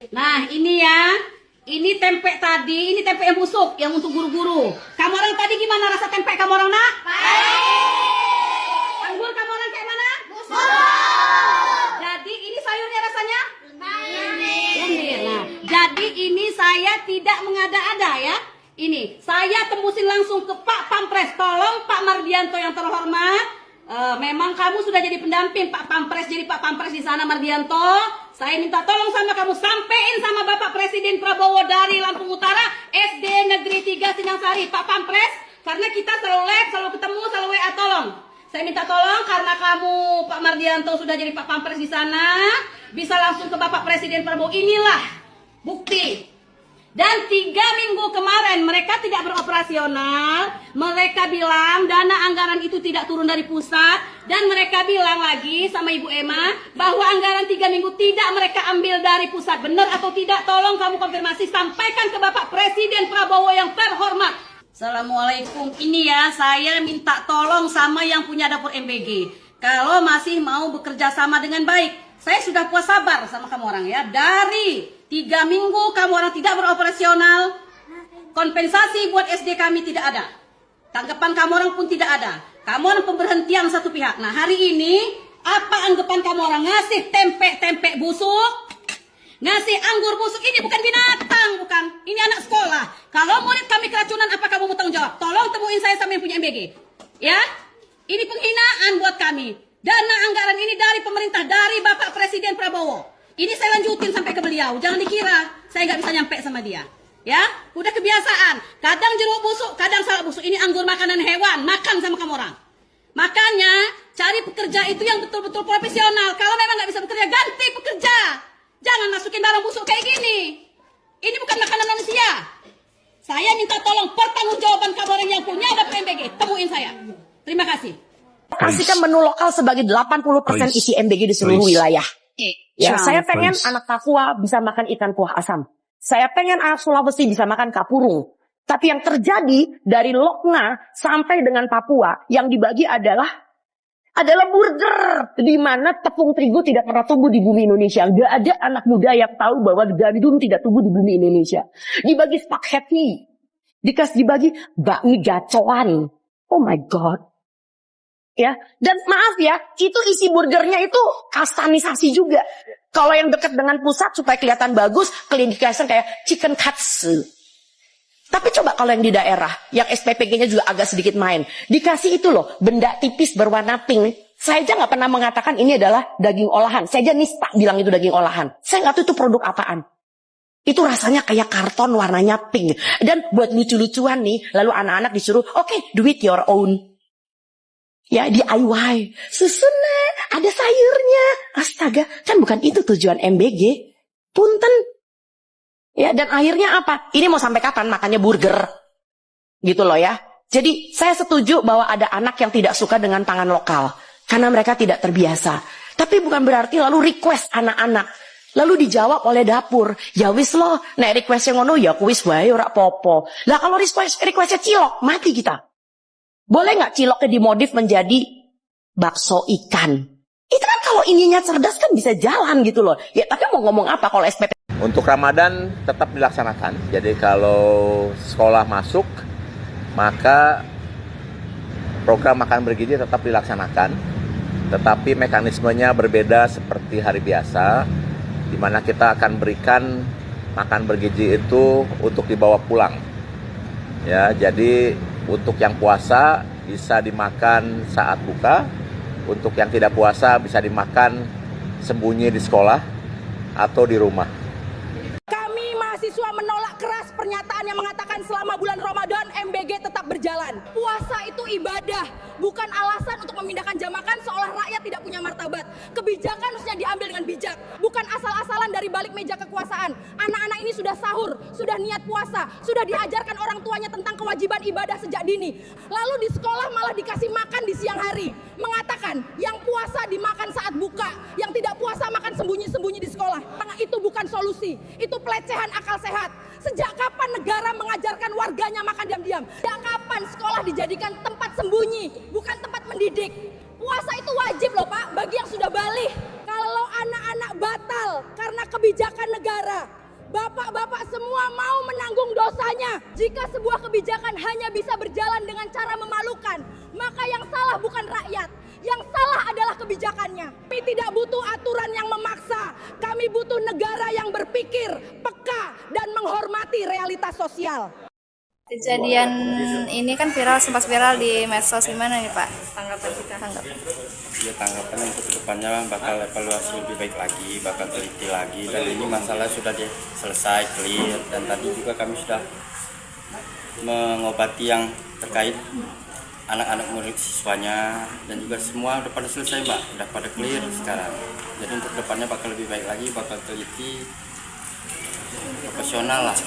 Nah, ini ya. Ini tempe tadi, ini tempe yang busuk, yang untuk guru-guru. Kamu orang tadi gimana rasa tempe kamu orang, nak? Baik. Anggur kamu orang kayak mana? Busuk. Jadi ini sayurnya rasanya? Lendir. Nah, jadi ini saya tidak mengada-ada ya. Ini, saya tembusin langsung ke Pak Pampres. Tolong Pak Mardianto yang terhormat. Memang kamu sudah jadi pendamping Pak Pampres, jadi Pak Pampres di sana Mardianto. Saya minta tolong sama kamu sampein sama Bapak Presiden Prabowo dari Lampung Utara, SD Negeri 3 Sinangsari, Pak Pampres, karena kita selalu live, selalu ketemu, selalu WA, tolong. Saya minta tolong karena kamu Pak Mardianto sudah jadi Pak Pampres di sana, bisa langsung ke Bapak Presiden Prabowo. Inilah bukti. Dan 3 minggu kemarin mereka tidak beroperasional. Mereka bilang dana anggaran itu tidak turun dari pusat. Dan mereka bilang lagi sama Ibu Emma bahwa anggaran 3 minggu tidak mereka ambil dari pusat. Benar atau tidak? Tolong kamu konfirmasi, sampaikan ke Bapak Presiden Prabowo yang terhormat. Assalamualaikum. Ini ya, saya minta tolong sama yang punya dapur MBG. Kalau masih mau bekerja sama dengan baik, saya sudah puas sabar sama kamu orang ya. Dari 3 minggu kamu orang tidak beroperasional, kompensasi buat SD kami tidak ada. Tanggapan kamu orang pun tidak ada. Kamu orang pemberhentian satu pihak. Nah, hari ini apa anggapan kamu orang? Ngasih tempe-tempe busuk, ngasih anggur busuk. Ini bukan binatang, bukan. Ini anak sekolah. Kalau murid kami keracunan, apa kamu mau tanggung jawab? Tolong temuin saya sama yang punya MBG. Ya, ini penghinaan buat kami. Dana anggaran ini dari pemerintah, dari Bapak Presiden Prabowo. Ini saya lanjutin sampai ke beliau. Jangan dikira saya nggak bisa nyampe sama dia. Ya, udah kebiasaan. Kadang jeruk busuk, kadang salak busuk. Ini anggur makanan hewan, makan sama kamu orang. Makanya cari pekerja itu yang betul-betul profesional. Kalau memang nggak bisa bekerja, ganti pekerja. Jangan masukin barang busuk kayak gini. Ini bukan makanan manusia. Saya minta tolong pertanggungjawaban kamu orang yang punya dapur MBG. Temuin saya. Terima kasih. Pastikan menu lokal sebagai 80% isi MBG di seluruh wilayah. Ya, saya pengen anak Papua bisa makan ikan kuah asam. Saya pengen anak Sulawesi bisa makan kapurung. Tapi yang terjadi dari Lokna sampai dengan Papua yang dibagi adalah burger, di mana tepung terigu tidak pernah tumbuh di bumi Indonesia. Gak ada anak muda yang tahu bahwa gandum tidak tumbuh di bumi Indonesia. Dibagi spaghetti, dibagi bakmi gacoan. Oh my God. Ya, dan maaf ya, itu isi burgernya itu kastanisasi juga. Kalau yang dekat dengan pusat supaya kelihatan bagus, dikasih kayak chicken katsu. Tapi coba kalau yang di daerah, yang SPPG-nya juga agak sedikit main, dikasih itu loh, benda tipis berwarna pink. Saya aja nggak pernah mengatakan ini adalah daging olahan. Saya aja nista bilang itu daging olahan. Saya nggak tahu itu produk apaan. Itu rasanya kayak karton warnanya pink. Dan buat lucu-lucuan nih, lalu anak-anak disuruh, oke, do it your own. Ya, DIY. Susunnya, ada sayurnya. Astaga, kan bukan itu tujuan MBG. Punten. Ya, dan akhirnya apa? Ini mau sampai kapan makannya burger? Gitu loh ya. Jadi, saya setuju bahwa ada anak yang tidak suka dengan pangan lokal. Karena mereka tidak terbiasa. Tapi bukan berarti lalu request anak-anak. Lalu dijawab oleh dapur. Ya wis loh, nek requestnya ngono ya kuis wae ora popo. Lah kalau requestnya cilok, mati kita. Boleh nggak ciloknya dimodif menjadi bakso ikan? Itu kan kalau ininya cerdas kan bisa jalan gitu loh. Ya tapi mau ngomong apa kalau SPP? Untuk Ramadan tetap dilaksanakan. Jadi kalau sekolah masuk, maka program makan bergizi tetap dilaksanakan. Tetapi mekanismenya berbeda seperti hari biasa, di mana kita akan berikan makan bergizi itu untuk dibawa pulang. Ya, jadi untuk yang puasa bisa dimakan saat buka, untuk yang tidak puasa bisa dimakan sembunyi di sekolah atau di rumah. Kami mahasiswa menolak keras pernyataan yang mengatakan selama bulan Ramadan MBG tetap berjalan. Puasa itu ibadah, bukan alasan untuk memindahkan jam makan seolah rakyat tidak punya martabat. Kebijakan harusnya diambil dengan bijak, bukan asal-asalan dari balik meja kekuasaan. Anak-anak ini sudah sahur, sudah niat puasa, sudah diajarkan orang tuanya tentang kewajiban ibadah sejak dini. Lalu di sekolah malah dikasih makan di siang hari. Mengatakan yang puasa dimakan saat buka, yang tidak puasa makan sembunyi-sembunyi di sekolah. Itu bukan solusi, itu pelecehan akal sehat. Sejak kapan negara mengajarkan warganya makan diam-diam? Sejak kapan sekolah dijadikan tempat sembunyi, bukan tempat mendidik? Puasa itu wajib loh Pak, bagi yang sudah balik. Kalau Kalau anak-anak batal karena kebijakan negara, bapak-bapak semua mau menanggung dosanya. Jika sebuah kebijakan hanya bisa berjalan dengan cara memalukan, maka yang salah bukan rakyat, yang salah adalah kebijakannya. Kami tidak butuh aturan yang memaksa, kami butuh negara yang berpikir, peka, dan menghormati realitas sosial. Kejadian ini kan sempat viral di medsos, gimana nih Pak tanggapan kita? Ya, tanggapan untuk kedepannya bakal evaluasi lebih baik lagi, bakal teliti lagi, dan ini masalah sudah selesai, clear, dan tadi juga kami sudah mengobati yang terkait anak-anak murid siswanya, dan juga semua udah pada selesai Mbak, udah pada clear sekarang. Jadi untuk kedepannya bakal lebih baik lagi, bakal teliti, profesional lah.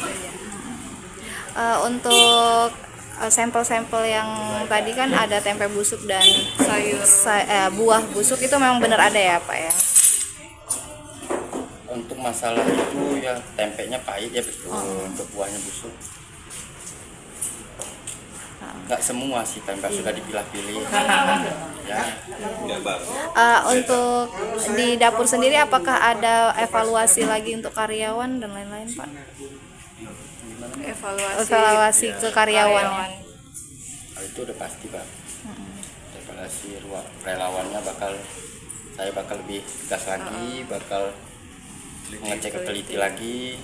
Untuk sampel-sampel yang tadi kan ada tempe busuk dan buah busuk, itu memang benar ada ya Pak ya? Untuk masalah itu ya tempenya pahit ya betul, untuk buahnya busuk. Nggak semua sih tempe sudah dipilah-pilih. Ya. Untuk di dapur sendiri apakah ada evaluasi lagi untuk karyawan dan lain-lain Pak? Evaluasi ke karyawan. Hal itu udah pasti Pak. Evaluasi relawannya saya bakal lebih tegas lagi, bakal mengecek teliti lagi,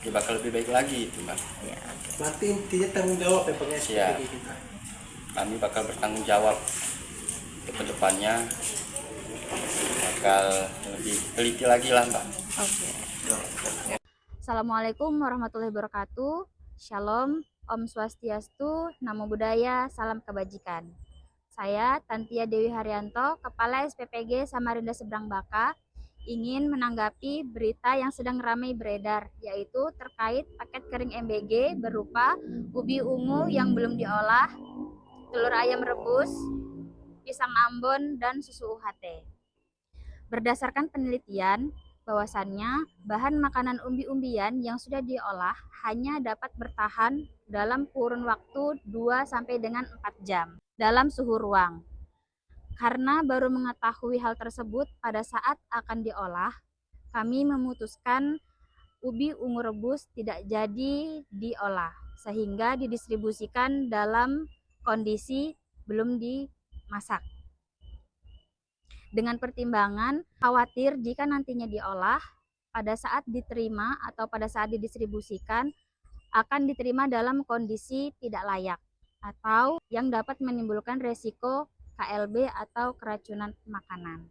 dia bakal lebih baik lagi itu Mas. Berarti intinya tanggung jawab ya Pak. Siap. Kami bakal bertanggung jawab ke depannya, bakal lebih teliti lagi lah Mbak. Oke. Assalamualaikum warahmatullahi wabarakatuh. Shalom, Om Swastiastu, Namo Buddhaya, Salam Kebajikan. Saya Tantia Dewi Haryanto, Kepala SPPG Samarinda Seberang Baka, ingin menanggapi berita yang sedang ramai beredar, yaitu terkait paket kering MBG berupa ubi ungu yang belum diolah, telur ayam rebus, pisang Ambon, dan susu UHT. Berdasarkan penelitian, bahwasannya bahan makanan umbi-umbian yang sudah diolah hanya dapat bertahan dalam kurun waktu 2 sampai dengan 4 jam dalam suhu ruang. Karena baru mengetahui hal tersebut pada saat akan diolah, kami memutuskan ubi ungu rebus tidak jadi diolah sehingga didistribusikan dalam kondisi belum dimasak. Dengan pertimbangan khawatir jika nantinya diolah, pada saat diterima atau pada saat didistribusikan akan diterima dalam kondisi tidak layak atau yang dapat menimbulkan resiko KLB atau keracunan makanan.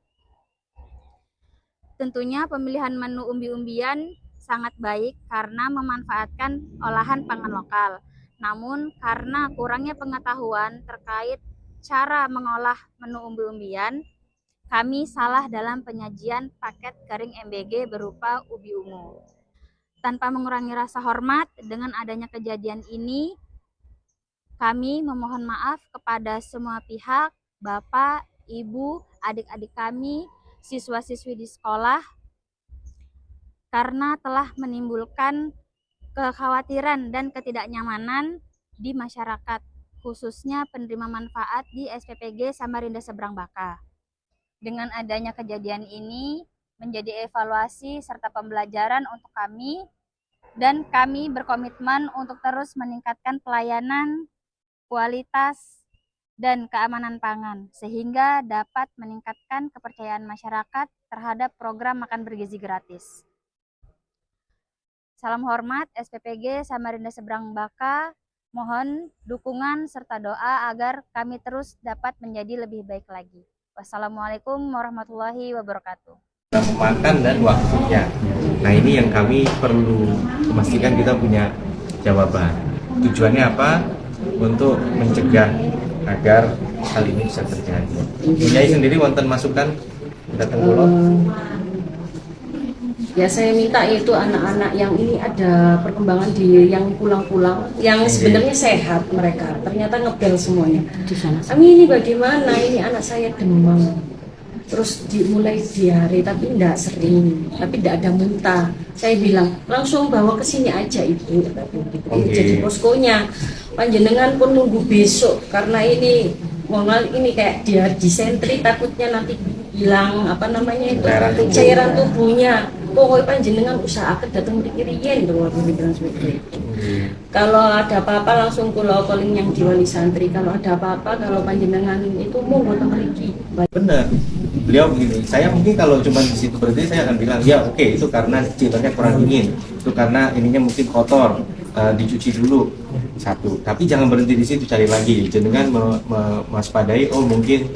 Tentunya pemilihan menu umbi-umbian sangat baik karena memanfaatkan olahan pangan lokal. Namun karena kurangnya pengetahuan terkait cara mengolah menu umbi-umbian, kami salah dalam penyajian paket kering MBG berupa ubi ungu. Tanpa mengurangi rasa hormat dengan adanya kejadian ini, kami memohon maaf kepada semua pihak, Bapak, Ibu, adik-adik kami, siswa-siswi di sekolah, karena telah menimbulkan kekhawatiran dan ketidaknyamanan di masyarakat, khususnya penerima manfaat di SPPG Samarinda Seberang Baka. Dengan adanya kejadian ini menjadi evaluasi serta pembelajaran untuk kami, dan kami berkomitmen untuk terus meningkatkan pelayanan, kualitas, dan keamanan pangan sehingga dapat meningkatkan kepercayaan masyarakat terhadap program makan bergizi gratis. Salam hormat SPPG Samarinda Seberang Baka, mohon dukungan serta doa agar kami terus dapat menjadi lebih baik lagi. Wassalamualaikum warahmatullahi wabarakatuh. Makan dan waktunya. Nah, ini yang kami perlu memastikan kita punya jawaban. Tujuannya apa? Untuk mencegah agar hal ini bisa terjadi. Nyai sendiri wonten masukan datang kula? Ya saya minta itu anak-anak yang ini ada perkembangan di yang pulang-pulang, yang sebenarnya sehat mereka, ternyata ngebel semuanya. Kami ini bagaimana? Ini anak saya demam, terus dimulai diare tapi tidak sering, tapi tidak ada muntah. Saya bilang langsung bawa ke sini aja ibu, jadi poskonya. Panjenengan pun nunggu besok karena ini kayak dia disentri, takutnya nanti hilang apa namanya itu Cairan cairan tubuhnya. Pokoknya panjenengan usahakan datang di kiriyen lho waktu bilang seperti itu. Kalau ada apa-apa langsung kula calling yang di wali santri. Kalau ada apa-apa kalau panjenengan itu monggo teng mriki. Benar. Beliau begini, saya mungkin kalau cuma di situ berarti saya akan bilang ya oke, itu karena citarnya kurang dingin, itu karena ininya mungkin kotor, dicuci dulu satu. Tapi jangan berhenti di situ, cari lagi. Jangan mewaspadai oh mungkin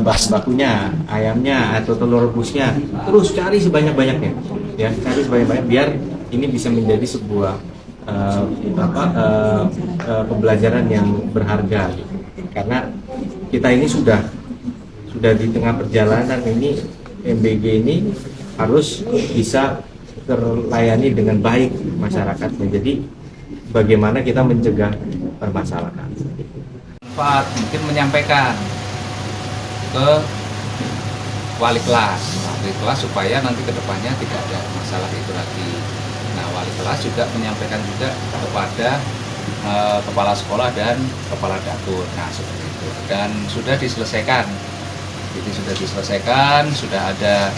bahan bakunya, ayamnya atau telur rebusnya. Terus cari sebanyak-banyaknya, ya cari sebanyak-banyak biar ini bisa menjadi sebuah pembelajaran yang berharga. Gitu. Karena kita ini sudah di tengah perjalanan ini MBG ini harus bisa terlayani dengan baik masyarakatnya. Jadi bagaimana kita mencegah permasalahan. Mungkin menyampaikan ke wali kelas supaya nanti kedepannya tidak ada masalah itu lagi. Nah, wali kelas juga menyampaikan juga kepada kepala sekolah dan kepala dapur. Nah, seperti itu. Dan sudah diselesaikan. Jadi sudah diselesaikan, sudah ada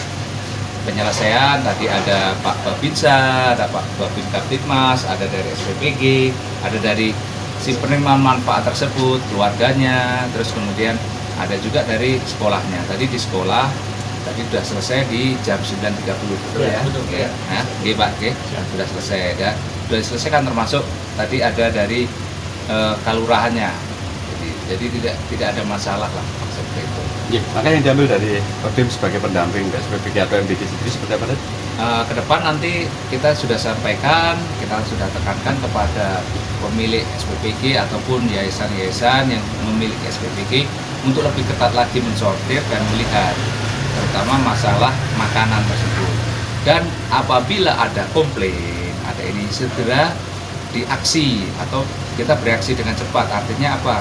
penyelesaian. Tadi ada Pak Babinsa, ada Pak Babin Kaptipmas, ada dari SPPG, ada dari si penerima manfaat tersebut, keluarganya, terus kemudian ada juga dari sekolahnya. Tadi di sekolah tadi sudah selesai di jam 9.30 betul ya? Betul ya. Nah, Pak, sudah selesai dan sudah diselesaikan termasuk tadi ada dari kalurahannya. Jadi tidak ada masalah lah seperti itu. Ya, maka yang diambil dari Kodim sebagai pendamping SPPG atau MBG sendiri seperti apa? Ke depan nanti kita sudah sampaikan, kita sudah tekankan kepada pemilik SPPG ataupun yayasan-yayasan yang memiliki SPPG untuk lebih ketat lagi mensortir dan melihat terutama masalah makanan tersebut. Dan apabila ada komplain, ada ini segera diaksi atau kita bereaksi dengan cepat. Artinya apa?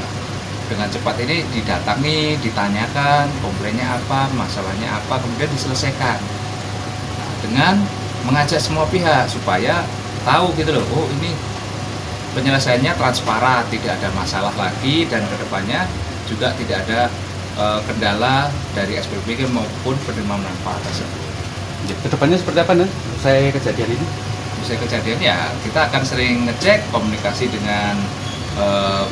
Dengan cepat ini didatangi, ditanyakan komplainnya apa, masalahnya apa, kemudian diselesaikan. Nah, dengan mengajak semua pihak supaya tahu gitu loh, oh ini penyelesaiannya transparan, tidak ada masalah lagi dan kedepannya juga tidak ada kendala dari SPPG maupun penerima manfaat tersebut. Ya, kedepannya seperti apa nih? Usai kejadian ini? Usai kejadian ya kita akan sering ngecek komunikasi dengan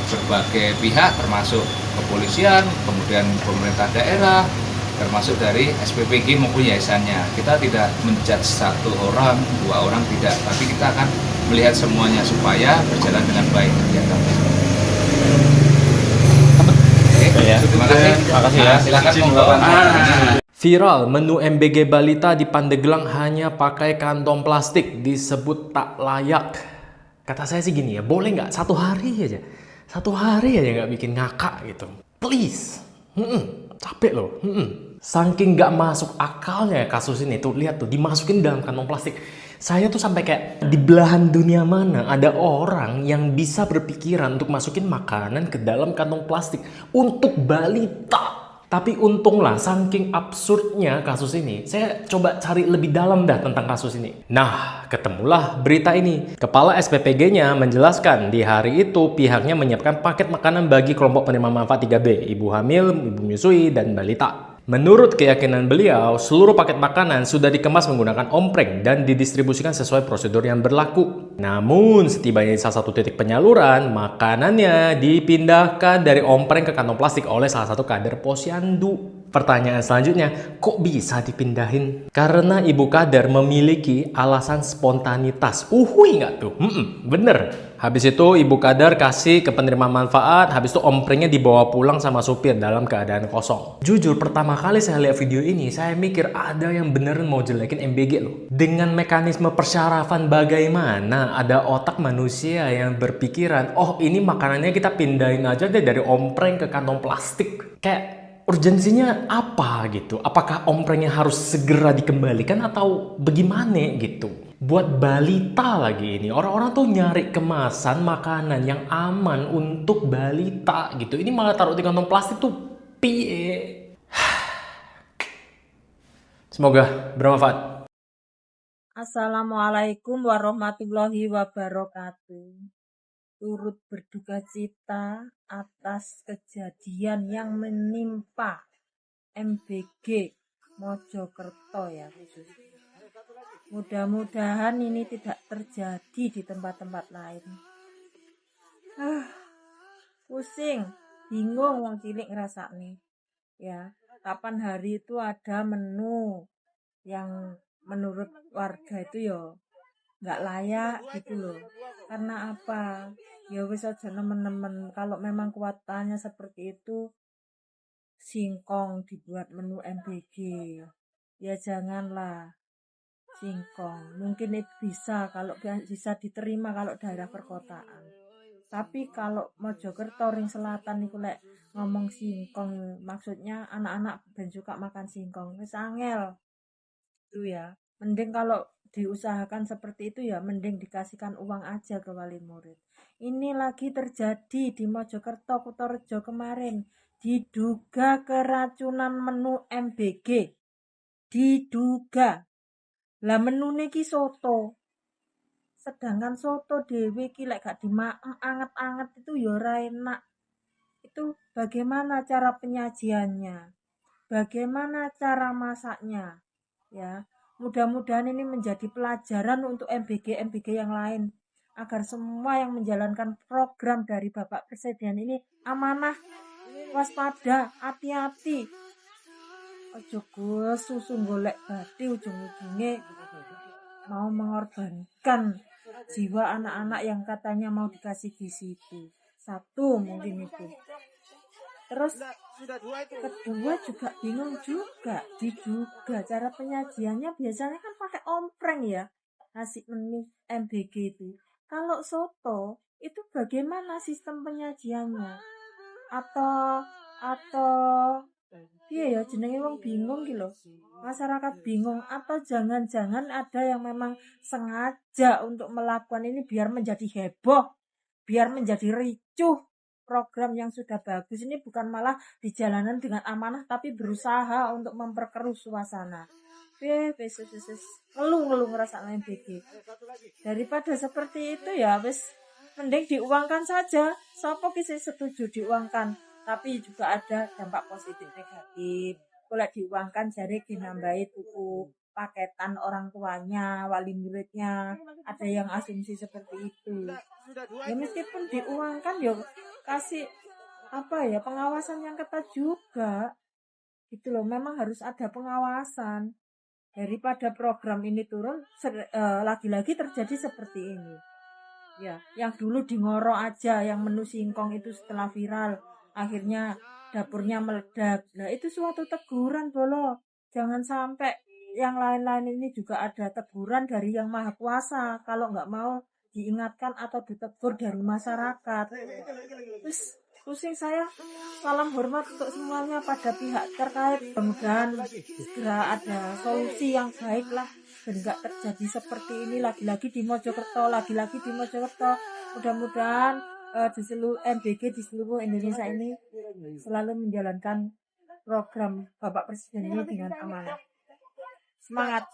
berbagai pihak termasuk kepolisian, kemudian pemerintah daerah, termasuk dari SPPG maupun yayasannya. Kita tidak menjudge satu orang, dua orang tidak, tapi kita akan melihat semuanya supaya berjalan dengan baik kegiatan. Terima kasih. Silakan pengungkapan. Viral, menu MBG balita di Pandeglang hanya pakai kantong plastik, disebut tak layak. Kata saya sih gini ya, boleh nggak satu hari aja nggak bikin ngakak gitu, please. Capek loh. Saking nggak masuk akalnya kasus ini tuh, lihat tuh dimasukin dalam kantong plastik. Saya tuh sampai kayak di belahan dunia mana ada orang yang bisa berpikiran untuk masukin makanan ke dalam kantong plastik untuk balita. Tapi untunglah saking absurdnya kasus ini, saya coba cari lebih dalam dah tentang kasus ini. Nah, ketemulah berita ini. Kepala SPPG-nya menjelaskan di hari itu pihaknya menyiapkan paket makanan bagi kelompok penerima manfaat 3B, ibu hamil, ibu menyusui, dan balita. Menurut keyakinan beliau, seluruh paket makanan sudah dikemas menggunakan ompreng dan didistribusikan sesuai prosedur yang berlaku. Namun, setibanya di salah satu titik penyaluran, makanannya dipindahkan dari ompreng ke kantong plastik oleh salah satu kader Posyandu. Pertanyaan selanjutnya, kok bisa dipindahin? Karena ibu kader memiliki alasan spontanitas. Uhui nggak tuh? Bener. Habis itu ibu kader kasih ke penerima manfaat, habis itu omprengnya dibawa pulang sama supir dalam keadaan kosong. Jujur pertama kali saya lihat video ini, saya mikir ada yang beneran mau jelekin MBG loh. Dengan mekanisme persyarafan bagaimana ada otak manusia yang berpikiran, oh ini makanannya kita pindahin aja deh dari ompreng ke kantong plastik. Kayak urgensinya apa gitu? Apakah omprengnya harus segera dikembalikan atau bagaimana gitu? Buat balita lagi ini, orang-orang tuh nyari kemasan makanan yang aman untuk balita gitu. Ini malah taruh di kantong plastik tuh piye. Semoga bermanfaat. Assalamualaikum warahmatullahi wabarakatuh. Turut berduka cita atas kejadian yang menimpa MBG Mojokerto ya khususnya. Mudah-mudahan ini tidak terjadi di tempat-tempat lain. Pusing, bingung wong cilik ngrasakne. Ya, kapan hari itu ada menu yang menurut warga itu ya nggak layak gitu loh. Karena apa? Ya wis aja nemen-nemen. Kalau memang kuatannya seperti itu, singkong dibuat menu MBG. Ya janganlah singkong. Mungkin itu bisa kalau bisa diterima kalau daerah perkotaan. Tapi kalau Mojokerto ring selatan niku lek ngomong singkong, maksudnya anak-anak ben suka makan singkong. Wis angel. Itu ya. Mending kalau diusahakan seperti itu ya mending dikasihkan uang aja ke wali murid. Ini lagi terjadi di Mojokerto, Kutorejo kemarin. Diduga keracunan menu MBG. Diduga. Lah menu niki soto. Sedangkan soto dhewe iki lek gak dimaem anget-anget itu ya ora enak. Itu bagaimana cara penyajiannya? Bagaimana cara masaknya? Ya, mudah-mudahan ini menjadi pelajaran untuk MBG yang lain agar semua yang menjalankan program dari Bapak Presiden ini amanah, waspada, hati-hati. Ojo susu golek bati ujung-ujungnya mau mengorbankan jiwa anak-anak yang katanya mau dikasih gizi itu. Satu mungkin itu. Terus kedua juga bingung juga, diduga cara penyajiannya biasanya kan pakai ompreng ya, nasi menu MBG itu. Kalau soto itu bagaimana sistem penyajiannya? Atau iya ya jenenge wong bingung gitu loh. Masyarakat bingung atau jangan-jangan ada yang memang sengaja untuk melakukan ini biar menjadi heboh, biar menjadi ricuh. Program yang sudah bagus ini bukan malah di jalanan dengan amanah tapi berusaha untuk memperkeruh suasana. Ngeluh ngerasa MBG. Daripada seperti itu ya wis mending diuangkan saja. Sopo ki sing setuju diuangkan, tapi juga ada dampak positif negatif. Kalau diuangkan jare dinambahi tuku paketan orang tuanya, wali muridnya, ada yang asumsi seperti itu. Ya meskipun diuangkan ya kasih pengawasan yang ketat juga. Gitu loh, memang harus ada pengawasan. Daripada program ini turun lagi-lagi terjadi seperti ini. Ya, yang dulu di Ngoro aja yang menu singkong itu setelah viral, akhirnya dapurnya meledak. Nah, itu suatu teguran bolo. Jangan sampai yang lain-lain ini juga ada teguran dari Yang Maha Kuasa kalau nggak mau diingatkan atau ditegur dari masyarakat. Terus pusing saya. Salam hormat untuk semuanya pada pihak terkait. Mudah-mudahan segera ada solusi yang baik lah dan nggak terjadi seperti ini lagi-lagi di Mojokerto. Mudah-mudahan di seluruh MBG di seluruh Indonesia ini selalu menjalankan program Bapak Presiden ini dengan amanah. Semangat.